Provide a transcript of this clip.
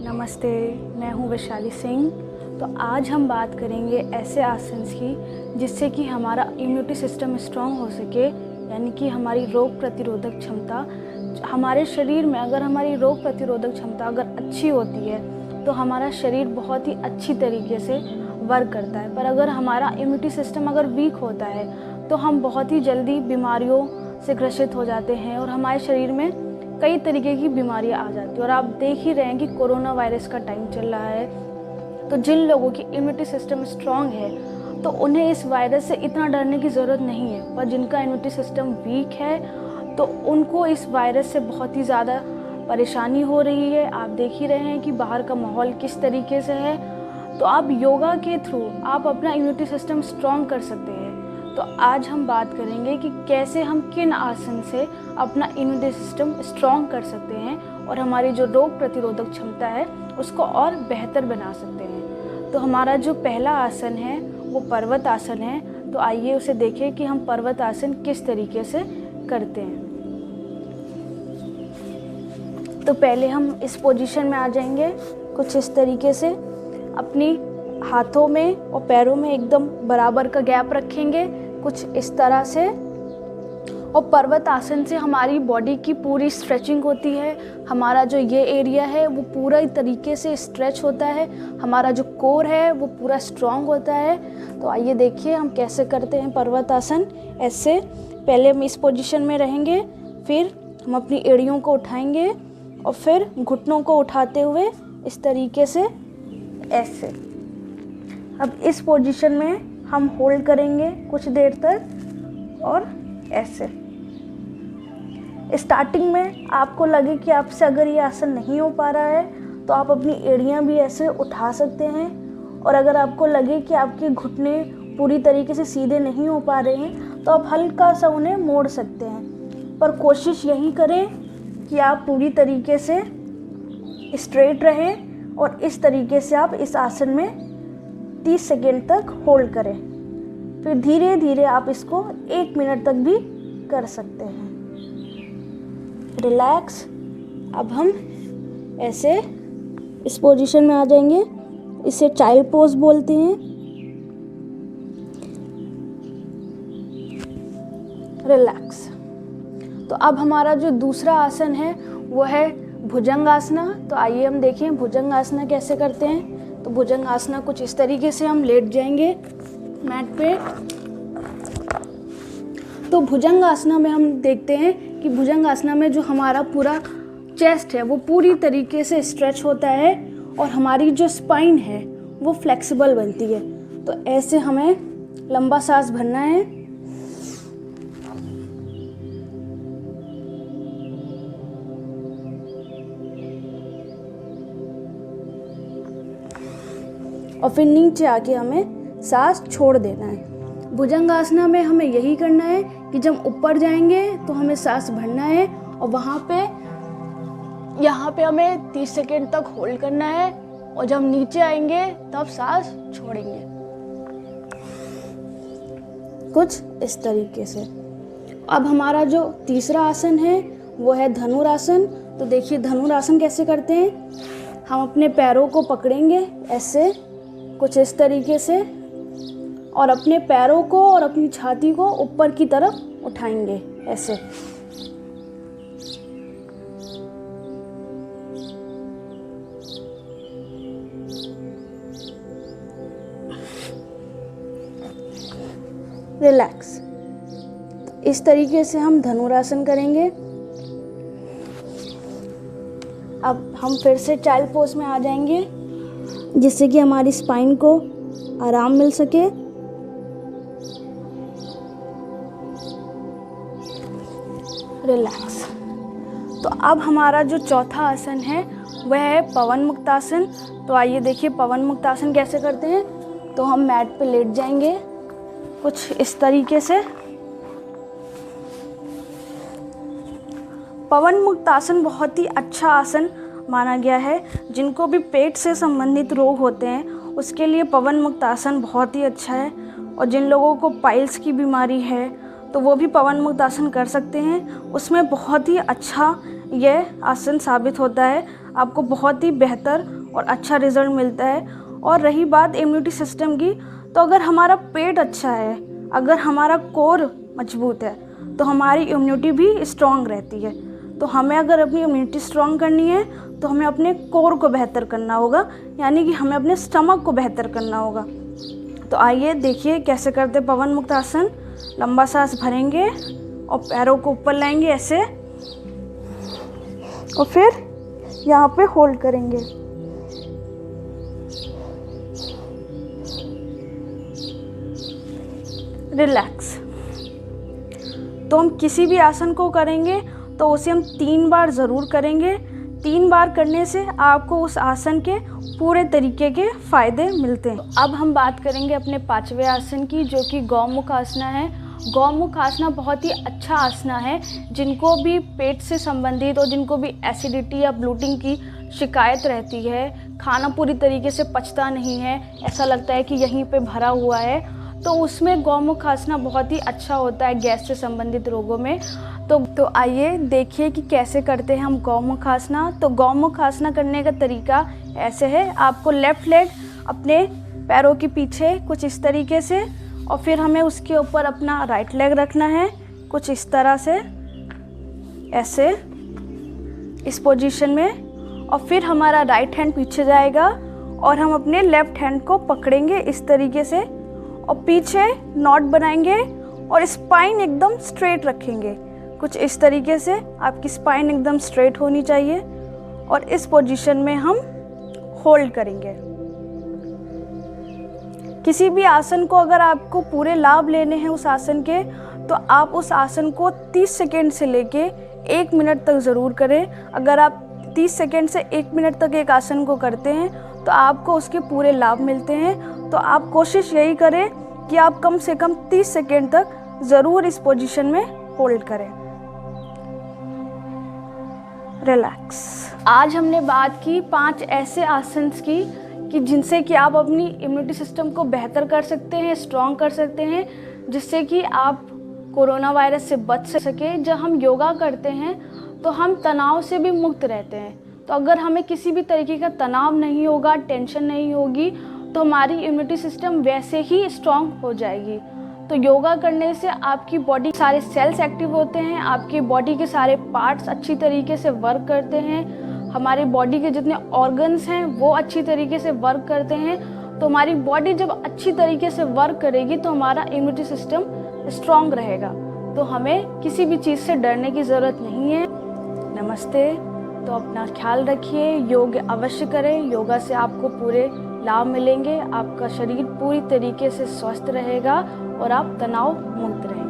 नमस्ते, मैं हूँ वैशाली सिंह। तो आज हम बात करेंगे ऐसे आसन की जिससे कि हमारा इम्यूनिटी सिस्टम स्ट्रॉन्ग हो सके, यानी कि हमारी रोग प्रतिरोधक क्षमता। हमारे शरीर में अगर हमारी रोग प्रतिरोधक क्षमता अगर अच्छी होती है तो हमारा शरीर बहुत ही अच्छी तरीके से वर्क करता है। पर अगर हमारा इम्यूनिटी सिस्टम अगर वीक होता है तो हम बहुत ही जल्दी बीमारियों से ग्रसित हो जाते हैं और हमारे शरीर में कई तरीके की बीमारियां आ जाती हैं। और आप देख ही रहे हैं कि कोरोना वायरस का टाइम चल रहा है, तो जिन लोगों की इम्यूनिटी सिस्टम स्ट्रॉन्ग है तो उन्हें इस वायरस से इतना डरने की ज़रूरत नहीं है। पर जिनका इम्यूनिटी सिस्टम वीक है तो उनको इस वायरस से बहुत ही ज़्यादा परेशानी हो रही है। आप देख ही रहे हैं कि बाहर का माहौल किस तरीके से है। तो आप योगा के थ्रू आप अपना इम्यूनिटी सिस्टम स्ट्रॉन्ग कर सकते हैं। तो आज हम बात करेंगे कि कैसे हम किन आसन से अपना इम्यूनिटी सिस्टम स्ट्रॉन्ग कर सकते हैं और हमारी जो रोग प्रतिरोधक क्षमता है उसको और बेहतर बना सकते हैं। तो हमारा जो पहला आसन है वो पर्वत आसन है। तो आइए उसे देखें कि हम पर्वत आसन किस तरीके से करते हैं। तो पहले हम इस पोजीशन में आ जाएंगे कुछ इस तरीके से। अपनी हाथों में और पैरों में एकदम बराबर का गैप रखेंगे कुछ इस तरह से। और पर्वत आसन से हमारी बॉडी की पूरी स्ट्रेचिंग होती है। हमारा जो ये एरिया है वो पूरा तरीके से स्ट्रेच होता है। हमारा जो कोर है वो पूरा स्ट्रॉन्ग होता है। तो आइए देखिए हम कैसे करते हैं पर्वत आसन। ऐसे पहले हम इस पोजीशन में रहेंगे, फिर हम अपनी एड़ियों को उठाएंगे और फिर घुटनों को उठाते हुए इस तरीके से ऐसे। अब इस पोजीशन में हम होल्ड करेंगे कुछ देर तक और ऐसे। स्टार्टिंग में आपको लगे कि आपसे अगर ये आसन नहीं हो पा रहा है तो आप अपनी एड़ियां भी ऐसे उठा सकते हैं। और अगर आपको लगे कि आपके घुटने पूरी तरीके से सीधे नहीं हो पा रहे हैं तो आप हल्का सा उन्हें मोड़ सकते हैं। पर कोशिश यही करें कि आप पूरी तरीके से स्ट्रेट रहें और इस तरीके से आप इस आसन में 30 सेकेंड तक होल्ड करें। फिर धीरे धीरे आप इसको 1 मिनट तक भी कर सकते हैं। रिलैक्स। अब हम ऐसे इस पोजीशन में आ जाएंगे। इसे चाइल्ड पोज बोलते हैं। रिलैक्स। तो अब हमारा जो दूसरा आसन है वो है भुजंगासना। तो आइए हम देखें भुजंगासना कैसे करते हैं। तो भुजंगासना कुछ इस तरीके से हम लेट जाएंगे मैट पे। तो भुजंगासना में हम देखते हैं कि भुजंगासना में जो हमारा पूरा चेस्ट है वो पूरी तरीके से स्ट्रेच होता है और हमारी जो स्पाइन है वो फ्लेक्सिबल बनती है। तो ऐसे हमें लंबा सांस भरना है। और फिर नीचे आके हमें सांस छोड़ देना है। भुजंगासना में हमें यही करना है कि जब ऊपर जाएंगे तो हमें सांस भरना है और यहाँ पे हमें 30 सेकेंड तक होल्ड करना है और जब नीचे आएंगे तब सांस छोड़ेंगे कुछ इस तरीके से। अब हमारा जो तीसरा आसन है वो है धनुरासन। तो देखिए धनुरासन कैसे करते हैं। हम अपने पैरों को पकड़ेंगे ऐसे कुछ इस तरीके से और अपने पैरों को और अपनी छाती को ऊपर की तरफ उठाएंगे ऐसे। रिलैक्स। इस तरीके से हम धनुरासन करेंगे। अब हम फिर से चाइल्ड पोज में आ जाएंगे जिससे कि हमारी स्पाइन को आराम मिल सके। रिलैक्स। तो अब हमारा जो चौथा आसन है वह है पवन मुक्तासन। तो आइए देखिए पवन मुक्तासन कैसे करते हैं। तो हम मैट पे लेट जाएंगे कुछ इस तरीके से। पवन मुक्तासन बहुत ही अच्छा आसन माना गया है। जिनको भी पेट से संबंधित रोग होते हैं उसके लिए पवन मुक्तासन बहुत ही अच्छा है। और जिन लोगों को पाइल्स की बीमारी है तो वो भी पवन मुक्तासन कर सकते हैं। उसमें बहुत ही अच्छा यह आसन साबित होता है, आपको बहुत ही बेहतर और अच्छा रिज़ल्ट मिलता है। और रही बात इम्यूनिटी सिस्टम की, तो अगर हमारा पेट अच्छा है, अगर हमारा कोर मजबूत है, तो हमारी इम्यूनिटी भी स्ट्रॉन्ग रहती है। तो हमें अगर अपनी इम्यूनिटी स्ट्रॉन्ग करनी है तो हमें अपने कोर को बेहतर करना होगा, यानी कि हमें अपने स्टमक को बेहतर करना होगा। तो आइए देखिए कैसे करते पवन मुक्त आसन। लंबा सांस भरेंगे और पैरों को ऊपर लाएंगे ऐसे, और फिर यहाँ पे होल्ड करेंगे। रिलैक्स। तो हम किसी भी आसन को करेंगे तो उसे हम 3 बार ज़रूर करेंगे। 3 बार करने से आपको उस आसन के पूरे तरीके के फ़ायदे मिलते हैं। अब हम बात करेंगे अपने 5वें आसन की, जो कि गौमुख आसना है। गौमुख आसना बहुत ही अच्छा आसना है। जिनको भी पेट से संबंधित और जिनको भी एसिडिटी या ब्लोटिंग की शिकायत रहती है, खाना पूरी तरीके से पचता नहीं है, ऐसा लगता है कि यहीं पे भरा हुआ है, तो उसमें गौमुख आसना बहुत ही अच्छा होता है गैस से संबंधित रोगों में। तो आइए देखिए कि कैसे करते हैं हम गौमुख आसना। तो गौमुख आसना करने का तरीका ऐसे है। आपको लेफ़्ट लेग अपने पैरों के पीछे कुछ इस तरीके से, और फिर हमें उसके ऊपर अपना राइट लेग रखना है कुछ इस तरह से, ऐसे इस पोजीशन में। और फिर हमारा राइट हैंड पीछे जाएगा और हम अपने लेफ़्ट हैंड को पकड़ेंगे इस तरीके से, और पीछे नॉट बनाएंगे और स्पाइन एकदम स्ट्रेट रखेंगे कुछ इस तरीके से। आपकी स्पाइन एकदम स्ट्रेट होनी चाहिए, और इस पोजीशन में हम होल्ड करेंगे। किसी भी आसन को अगर आपको पूरे लाभ लेने हैं उस आसन के, तो आप उस आसन को 30 सेकेंड से लेके 1 मिनट तक ज़रूर करें। अगर आप 30 सेकेंड से 1 मिनट तक एक आसन को करते हैं तो आपको उसके पूरे लाभ मिलते हैं। तो आप कोशिश यही करें कि आप कम से कम 30 सेकेंड तक ज़रूर इस पोजीशन में होल्ड करें। रिलैक्स। आज हमने बात की 5 ऐसे आसन्स की कि जिनसे कि आप अपनी इम्यूनिटी सिस्टम को बेहतर कर सकते हैं, स्ट्रॉन्ग कर सकते हैं, जिससे कि आप कोरोना वायरस से बच सके। जब हम योगा करते हैं तो हम तनाव से भी मुक्त रहते हैं। तो अगर हमें किसी भी तरीके का तनाव नहीं होगा, टेंशन नहीं होगी, तो हमारी इम्यूनिटी सिस्टम वैसे ही स्ट्रॉन्ग हो जाएगी। तो योगा करने से आपकी बॉडी के सारे सेल्स एक्टिव होते हैं, आपकी बॉडी के सारे पार्ट्स अच्छी तरीके से वर्क करते हैं, हमारी बॉडी के जितने ऑर्गन्स हैं वो अच्छी तरीके से वर्क करते हैं। तो हमारी बॉडी जब अच्छी तरीके से वर्क करेगी तो हमारा इम्यूनिटी सिस्टम स्ट्रॉन्ग रहेगा। तो हमें किसी भी चीज़ से डरने की ज़रूरत नहीं है। नमस्ते। तो अपना ख्याल रखिए, योग अवश्य करें। योगा से आपको पूरे लाभ मिलेंगे, आपका शरीर पूरी तरीके से स्वस्थ रहेगा और आप तनाव मुक्त रहेंगे।